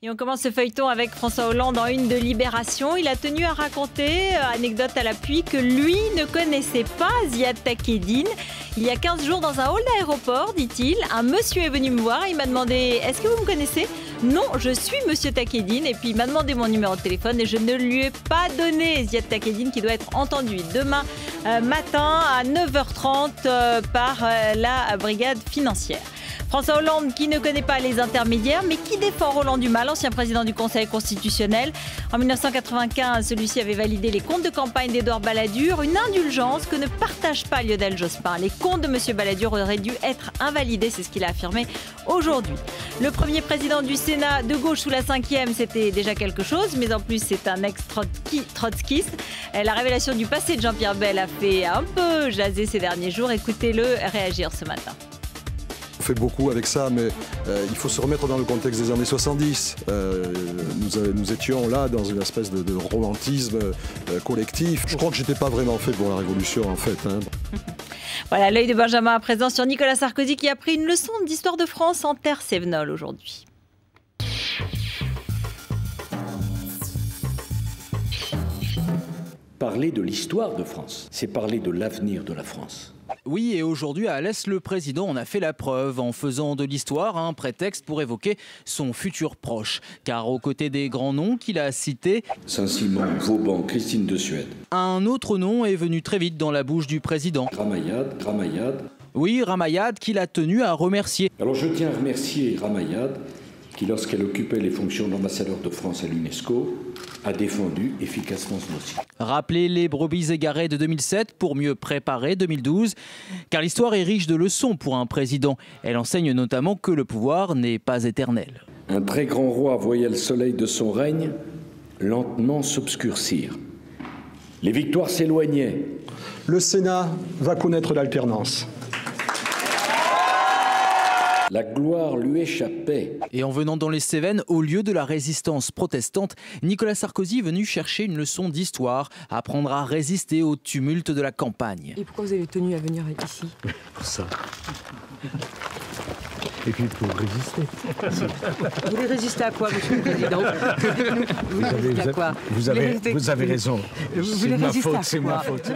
Et on commence ce feuilleton avec François Hollande en une de Libération. Il a tenu à raconter, anecdote à l'appui, que lui ne connaissait pas Ziad Takieddine. Il y a 15 jours, dans un hall d'aéroport, dit-il, un monsieur est venu me voir. Il m'a demandé « Est-ce que vous me connaissez ?» Non, je suis monsieur Takieddine. Et puis il m'a demandé mon numéro de téléphone et je ne lui ai pas donné. Ziad Takieddine qui doit être entendu demain matin à 9h30 par la brigade financière. François Hollande qui ne connaît pas les intermédiaires mais qui défend Roland Dumas, l'ancien président du Conseil constitutionnel. En 1995, celui-ci avait validé les comptes de campagne d'Édouard Balladur, une indulgence que ne partage pas Lionel Jospin. Les comptes de M. Balladur auraient dû être invalidés, c'est ce qu'il a affirmé aujourd'hui. Le premier président du Sénat de gauche sous la 5e, c'était déjà quelque chose, mais en plus c'est un ex-trotskiste. La révélation du passé de Jean-Pierre Bel a fait un peu jaser ces derniers jours. Écoutez-le réagir ce matin. On fait beaucoup avec ça, mais il faut se remettre dans le contexte des années 70. Nous étions là dans une espèce de romantisme collectif. Je crois que j'étais pas vraiment fait pour la Révolution, en fait. Voilà, l'œil de Benjamin à présent sur Nicolas Sarkozy qui a pris une leçon d'histoire de France en terre sévenole aujourd'hui. Parler de l'histoire de France, c'est parler de l'avenir de la France. Oui, et aujourd'hui à Alès, le président en a fait la preuve en faisant de l'histoire un prétexte pour évoquer son futur proche. Car aux côtés des grands noms qu'il a cités, Saint-Simon, Vauban, Christine de Suède. Un autre nom est venu très vite dans la bouche du président. Ramayad. Oui, Ramayad qu'il a tenu à remercier. Alors je tiens à remercier Ramayad qui, lorsqu'elle occupait les fonctions d'ambassadeur de France à l'UNESCO, a défendu efficacement ce dossier. Rappeler les brebis égarées de 2007 pour mieux préparer 2012. Car l'histoire est riche de leçons pour un président. Elle enseigne notamment que le pouvoir n'est pas éternel. Un très grand roi voyait le soleil de son règne lentement s'obscurcir. Les victoires s'éloignaient. Le Sénat va connaître l'alternance. La gloire lui échappait. Et en venant dans les Cévennes, au lieu de la résistance protestante, Nicolas Sarkozy est venu chercher une leçon d'histoire, apprendre à résister au tumulte de la campagne. Et pourquoi vous avez tenu à venir ici? Pour ça. Et puis pour résister. Vous voulez résister à quoi, monsieur le président? Vous avez raison. C'est ma faute.